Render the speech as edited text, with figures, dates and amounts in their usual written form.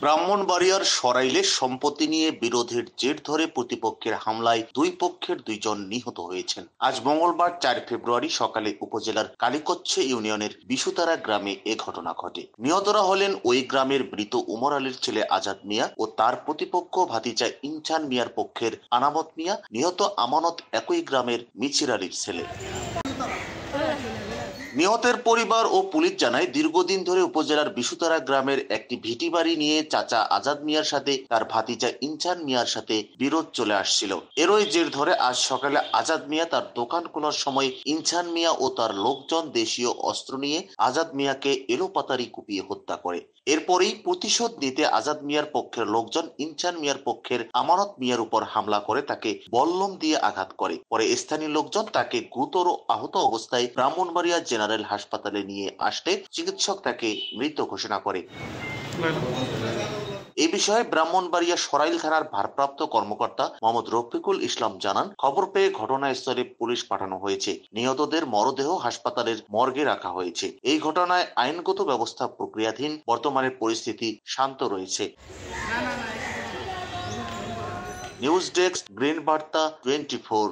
ব্রাহ্মণবাড়িয়ার সরাইলে সম্পত্তি নিয়ে বিরোধের জের ধরে প্রতিপক্ষের হামলায় দুই পক্ষের দুইজন নিহত হয়েছেন। আজ মঙ্গলবার 4 ফেব্রুয়ারি সকালে উপজেলার কালীকচ্ছে ইউনিয়নের বিশুতারা গ্রামে এ ঘটনা ঘটে। নিহতরা হলেন ওই গ্রামের মৃত উমর আলীর ছেলে আজাদ মিয়া ও তার প্রতিপক্ষ ভাতিজা ইনচান মিয়ার পক্ষের আনামত মিয়া। নিহত আমানত একই গ্রামের মিছির আলীর ছেলে। নিহতের পরিবার ও পুলিশ জানায়, দীর্ঘদিন ধরে উপজেলার বিশুতারা গ্রামের একটি ভিটি বাড়ি নিয়ে চাচা আজাদ মিয়ার সাথে তার ভাতিজা ইনচান মিয়ার সাথে বিরোধ চলে আসছিল। এরই জের ধরে আজ সকালে আজাদ মিয়া তার দোকান খোলার সময় ইনচান মিয়া ও তার লোকজন দেশীয় অস্ত্র নিয়ে আজাদ মিয়াকে এলোপাতাড়ি কুপিয়ে হত্যা করে। এরপরেই প্রতিশোধ নিতে আজাদ মিয়ার পক্ষের লোকজন ইনচান মিয়ার পক্ষের আমানত মিয়ার উপর হামলা করে তাকে বল্লম দিয়ে আঘাত করে। পরে স্থানীয় লোকজন তাকে গুরুতর আহত অবস্থায় ব্রাহ্মণবাড়িয়া জেনারেল হাসপাতালে নিয়ে আসলে চিকিৎসক তাকে মৃত ঘোষণা করে। এ বিষয়ে ব্রাহ্মণবাড়িয়া সরাইল থানার ভারপ্রাপ্ত কর্মকর্তা মোহাম্মদ রফিকুল ইসলাম জানান, খবর পেয়ে ঘটনাস্থলে পুলিশ পাঠানো হয়েছে। নিহতদের মরদেহ হাসপাতালের মর্গে রাখা হয়েছে। এই ঘটনায় আইনগত ব্যবস্থা প্রক্রিয়াধীন। বর্তমানে পরিস্থিতি শান্ত রয়েছে। নিউজ ডেস্ক, গ্রিন বার্তা 24।